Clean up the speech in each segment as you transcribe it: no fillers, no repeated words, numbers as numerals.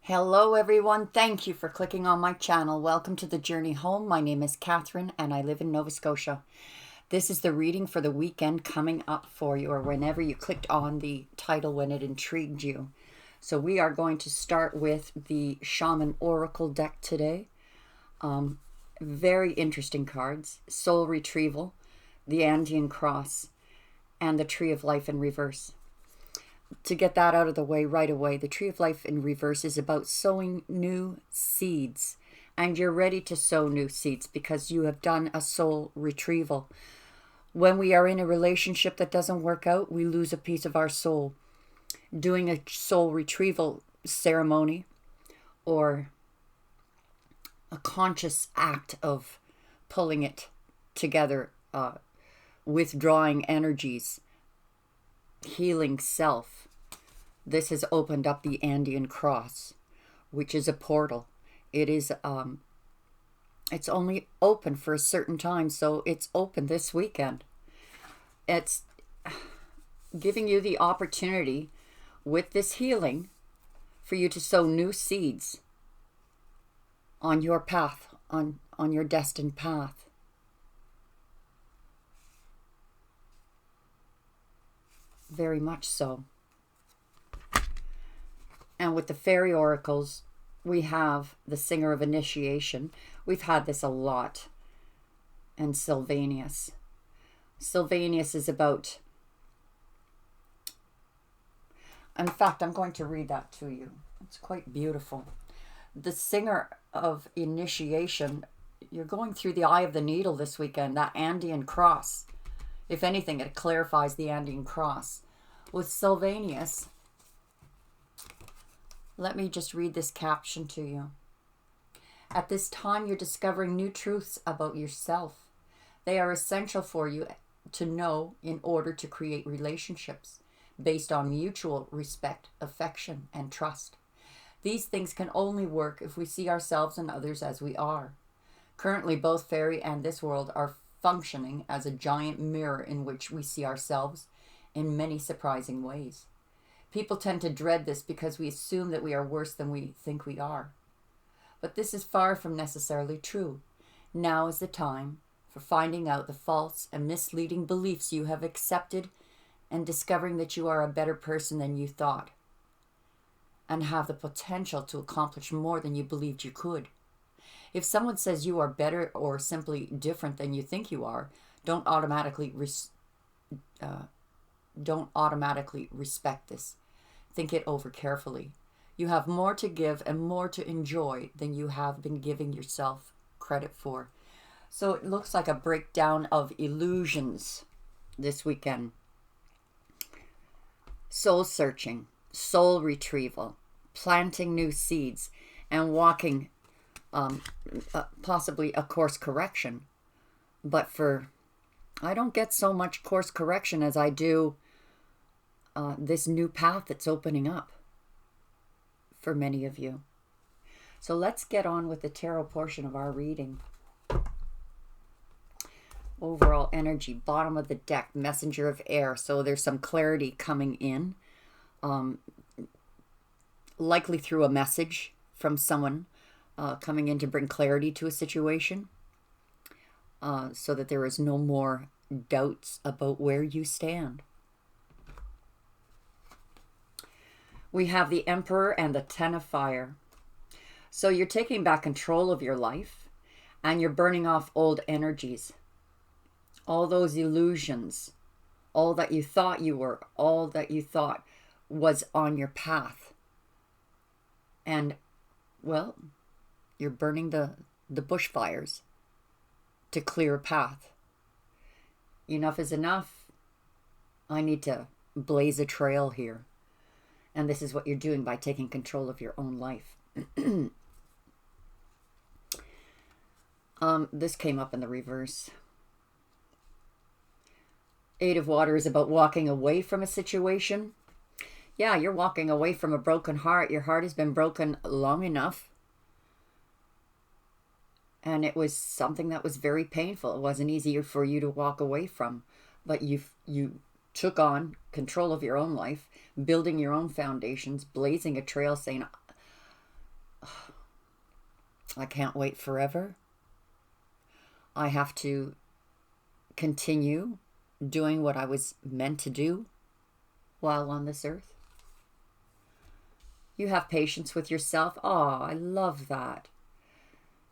Hello everyone, thank you for clicking on my channel. Welcome to the journey home. My name is Catherine and I live in Nova Scotia. This is the reading for the weekend coming up for you, or whenever you clicked on the title when it intrigued you. So we are going to start with the Shaman Oracle deck today. Very interesting cards. Soul Retrieval, the Andean Cross, and the Tree of Life in reverse. To get that out of the way right away, the Tree of Life in reverse is about sowing new seeds. And you're ready to sow new seeds because you have done a soul retrieval. When we are in a relationship that doesn't work out, we lose a piece of our soul. Doing a soul retrieval ceremony or a conscious act of pulling it together, withdrawing energies, healing self. This has opened up the Andean Cross, which is a portal. It is it's only open for a certain time, so it's open this weekend. It's giving you the opportunity with this healing for you to sow new seeds on your path, on your destined path. Very much so. And with the fairy oracles, we have the Singer of Initiation. We've had this a lot. And Sylvanus. Sylvanus is about... In fact, I'm going to read that to you. It's quite beautiful. The Singer of Initiation, you're going through the eye of the needle this weekend, that Andean Cross. If anything, it clarifies the Andean Cross. With Sylvanus, let me just read this caption to you. At this time, you're discovering new truths about yourself. They are essential for you to know in order to create relationships based on mutual respect, affection, and trust. These things can only work if we see ourselves and others as we are. Currently, both fairy and this world are functioning as a giant mirror in which we see ourselves in many surprising ways. People tend to dread this because we assume that we are worse than we think we are. But this is far from necessarily true. Now is the time for finding out the false and misleading beliefs you have accepted and discovering that you are a better person than you thought and have the potential to accomplish more than you believed you could. If someone says you are better or simply different than you think you are, don't automatically respect this. Think it over carefully. You have more to give and more to enjoy than you have been giving yourself credit for. So it looks like a breakdown of illusions this weekend. Soul searching, soul retrieval, planting new seeds, and walking possibly a course correction. But I don't get so much course correction as I do this new path that's opening up for many of you. So let's get on with the tarot portion of our reading. Overall energy, bottom of the deck, messenger of air. So there's some clarity coming in, likely through a message from someone coming in to bring clarity to a situation, so that there is no more doubts about where you stand. We have the Emperor and the Ten of Fire. So you're taking back control of your life and you're burning off old energies. All those illusions, all that you thought you were, all that you thought was on your path. And, well, you're burning the bushfires to clear a path. Enough is enough. I need to blaze a trail here. And this is what you're doing by taking control of your own life. This came up in the reverse. Eight of Water is about walking away from a situation. Yeah, you're walking away from a broken heart. Your heart has been broken long enough. And it was something that was very painful. It wasn't easy for you to walk away from. But you took on control of your own life, building your own foundations, blazing a trail, saying, I can't wait forever. I have to continue doing what I was meant to do while on this earth. You have patience with yourself. Oh, I love that.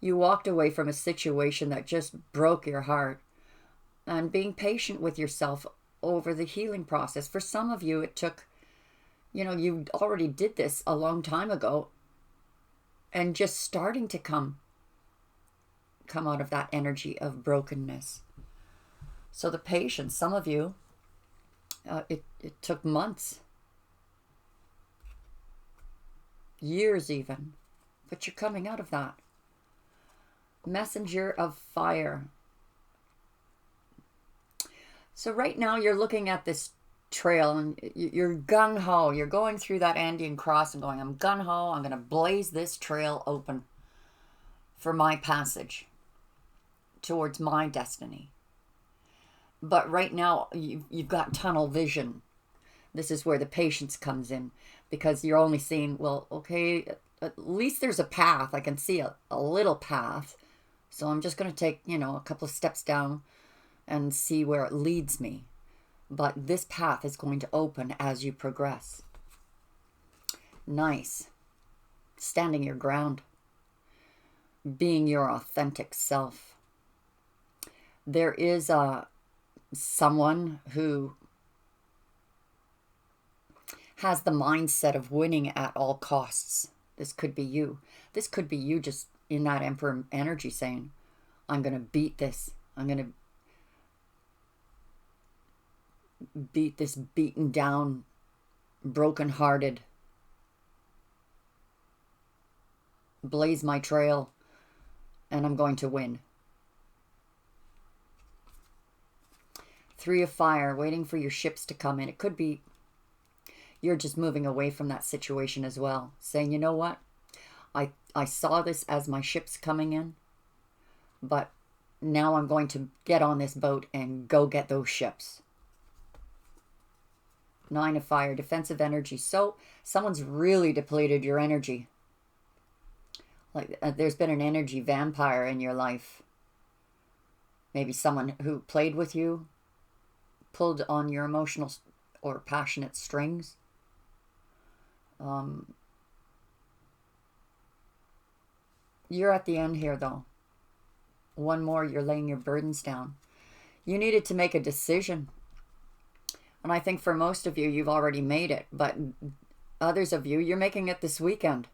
You walked away from a situation that just broke your heart, and being patient with yourself over the healing process. For some of you, it took, you already did this a long time ago, and just starting to come out of that energy of brokenness. So the patience, some of you, it took months, years even, but you're coming out of that. Messenger of fire. So right now you're looking at this trail and you're gung-ho. You're going through that Andean cross and going, I'm gung-ho. I'm going to blaze this trail open for my passage towards my destiny. But right now you've got tunnel vision. This is where the patience comes in, because you're only seeing, well, okay, at least there's a path. I can see a little path. So I'm just going to take, a couple of steps down and see where it leads me. But this path is going to open as you progress. Nice. Standing your ground. Being your authentic self. There is someone who has the mindset of winning at all costs. This could be you. This could be you just in that Emperor energy saying, I'm going to beat this. I'm going to beat this beaten down, broken-hearted, blaze my trail, and I'm going to win. Three of fire, waiting for your ships to come in. It could be you're just moving away from that situation as well, saying, you know what? I saw this as my ships coming in, but now I'm going to get on this boat and go get those ships. Nine of fire, defensive energy. So someone's really depleted your energy. Like there's been an energy vampire in your life. Maybe someone who played with you, pulled on your emotional or passionate strings. You're at the end here, though. One more, you're laying your burdens down. You needed to make a decision. And I think for most of you, you've already made it. But others of you, you're making it this weekend.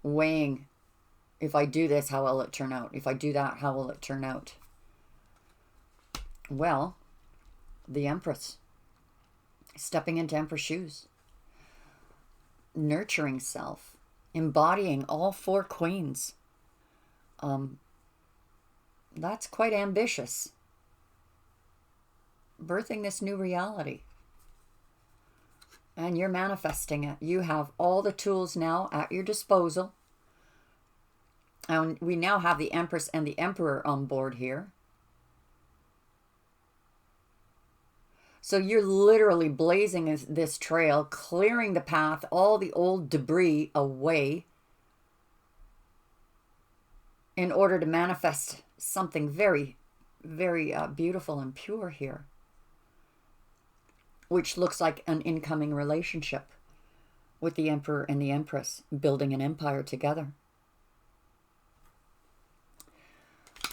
Weighing, if I do this, how will it turn out? If I do that, how will it turn out? Well, the Empress. Stepping into Empress shoes. Nurturing self. Embodying all four queens. That's quite ambitious. Birthing this new reality. And you're manifesting it. You have all the tools now at your disposal. And we now have the Empress and the Emperor on board here. So you're literally blazing this trail, clearing the path, all the old debris away in order to manifest something very, very beautiful and pure here, which looks like an incoming relationship with the Emperor and the Empress, building an empire together.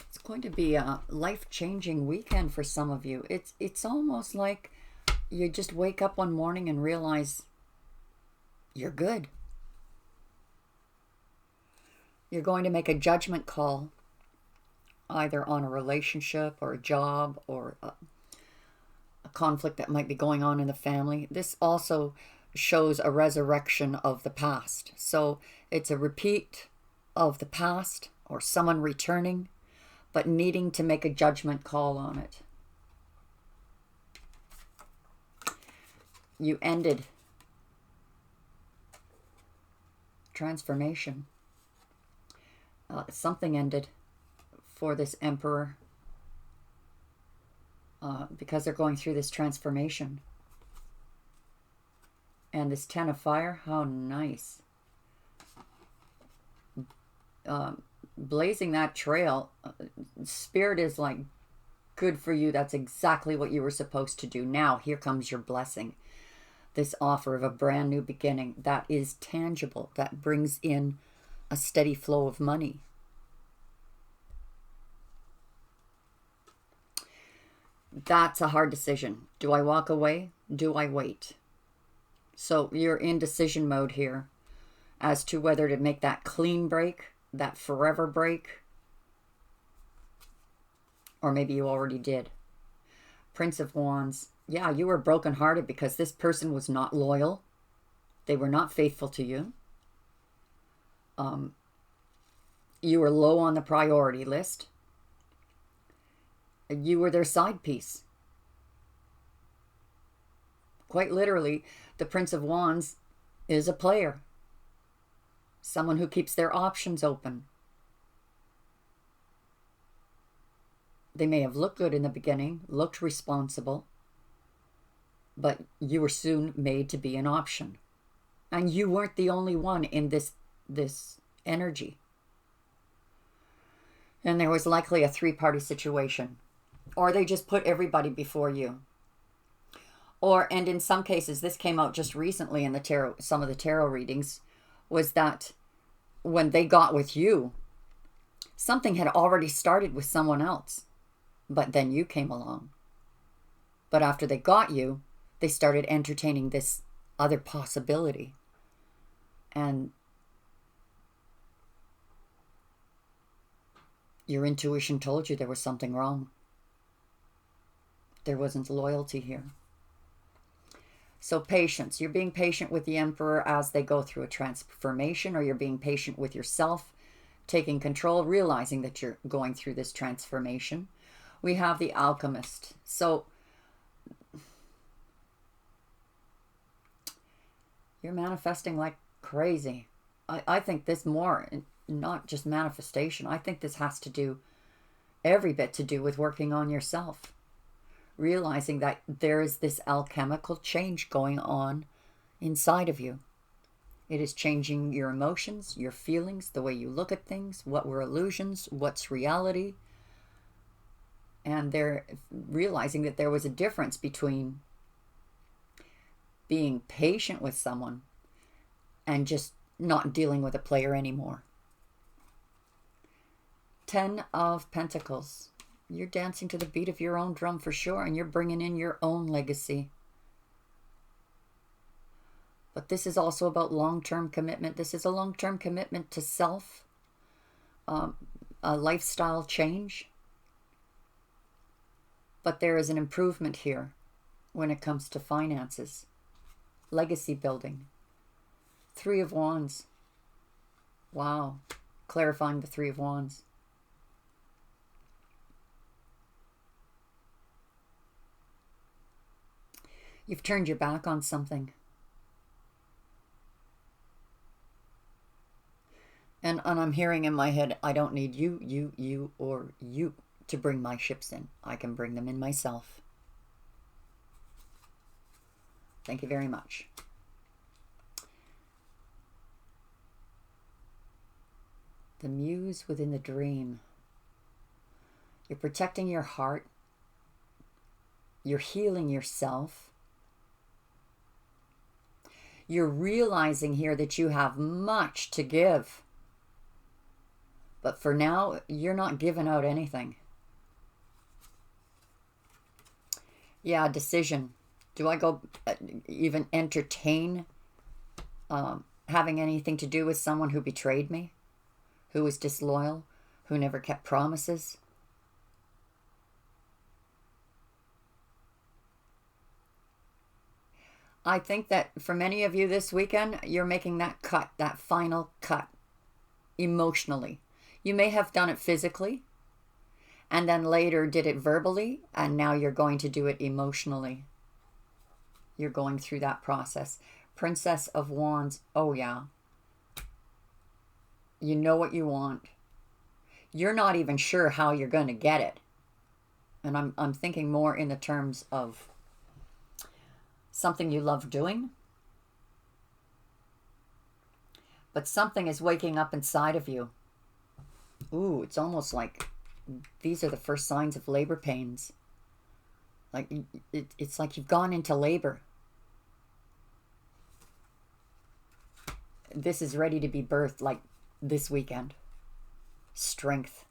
It's going to be a life-changing weekend for some of you. It's almost like you just wake up one morning and realize you're good. You're going to make a judgment call, either on a relationship or a job or a conflict that might be going on in the family. This also shows a resurrection of the past. So it's a repeat of the past or someone returning, but needing to make a judgment call on it. You ended transformation. Something ended for this Emperor because they're going through this transformation. And this Ten of Fire, how nice. blazing that trail. Spirit is like, good for you. That's exactly what you were supposed to do. Now, here comes your blessing. This offer of a brand new beginning that is tangible, that brings in a steady flow of money. That's a hard decision. Do I walk away? Do I wait? So you're in decision mode here as to whether to make that clean break, that forever break, or maybe you already did. Prince of Wands. Yeah, you were brokenhearted because this person was not loyal. They were not faithful to you. You were low on the priority list. You were their side piece. Quite literally, the Prince of Wands is a player. Someone who keeps their options open. They may have looked good in the beginning, looked responsible, but you were soon made to be an option. And you weren't the only one in this energy. And there was likely a three-party situation. Or they just put everybody before you. And in some cases, this came out just recently in the tarot, some of the tarot readings, was that when they got with you, something had already started with someone else. But then you came along. But after they got you, they started entertaining this other possibility. And your intuition told you there was something wrong. There wasn't loyalty here. So patience. You're being patient with the Emperor as they go through a transformation, or you're being patient with yourself, taking control, realizing that you're going through this transformation. We have the Alchemist. So you're manifesting like crazy. I think this more, not just manifestation. I think this has to do, every bit to do with working on yourself. Realizing that there is this alchemical change going on inside of you. It is changing your emotions, your feelings, the way you look at things, what were illusions, what's reality. And they're realizing that there was a difference between being patient with someone and just not dealing with a player anymore. 10 of Pentacles. You're dancing to the beat of your own drum for sure, and you're bringing in your own legacy. But this is also about long-term commitment. This is a long-term commitment to self, a lifestyle change. But there is an improvement here when it comes to finances, legacy building. 3 of Wands. Wow. Clarifying the 3 of Wands. You've turned your back on something. And I'm hearing in my head, I don't need you, or you to bring my ships in. I can bring them in myself. Thank you very much. The muse within the dream. You're protecting your heart. You're healing yourself. You're realizing here that you have much to give. But for now, you're not giving out anything. Yeah, decision. Do I go even entertain having anything to do with someone who betrayed me? Who was disloyal? Who never kept promises? I think that for many of you this weekend, you're making that cut, that final cut, emotionally. You may have done it physically, and then later did it verbally, and now you're going to do it emotionally. You're going through that process. Princess of Wands. Oh, yeah. You know what you want. You're not even sure how you're going to get it. And I'm thinking more in the terms of something you love doing, but something is waking up inside of you Ooh, it's almost like these are the first signs of labor pains. Like it's like you've gone into labor. This is ready to be birthed like this weekend. Strength.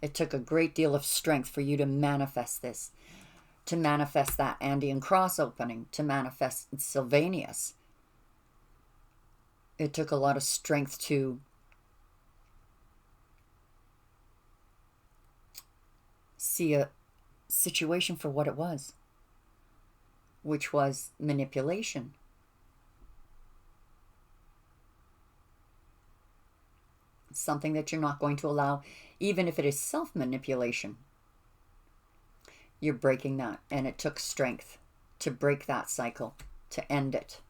It took a great deal of strength for you to manifest this, to manifest that Andean cross opening, to manifest Sylvanus. It took a lot of strength to see a situation for what it was, which was manipulation. Something that you're not going to allow, even if it is self-manipulation. You're breaking that, and it took strength to break that cycle, to end it.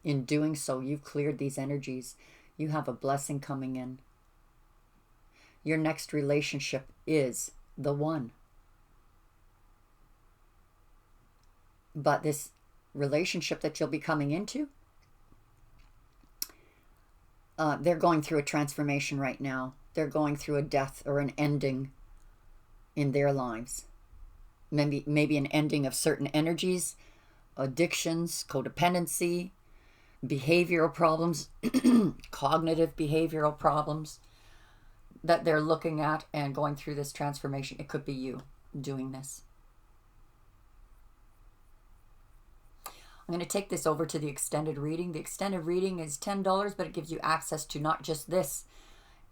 In doing so, you've cleared these energies. You have a blessing coming in. Your next relationship is the one. But this relationship that you'll be coming into, they're going through a transformation right now. They're going through a death or an ending in their lives. Maybe an ending of certain energies, addictions, codependency, behavioral problems, cognitive behavioral problems that they're looking at and going through this transformation. It could be you doing this. I'm going to take this over to the extended reading. The extended reading is $10, but it gives you access to not just this,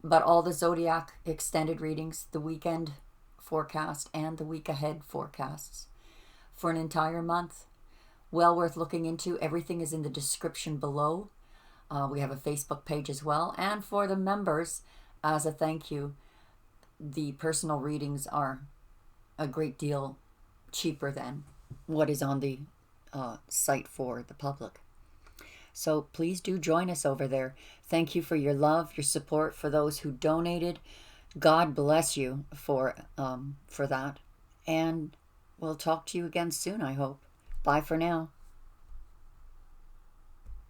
but all the Zodiac extended readings, the weekend forecast, and the week ahead forecasts for an entire month. Well worth looking into. Everything is in the description below. We have a Facebook page as well. And for the members, as a thank you, the personal readings are a great deal cheaper than what is on the site for the public. So please do join us over there. Thank you for your love, your support, for those who donated. God bless you for that. And we'll talk to you again soon, I hope. Bye for now.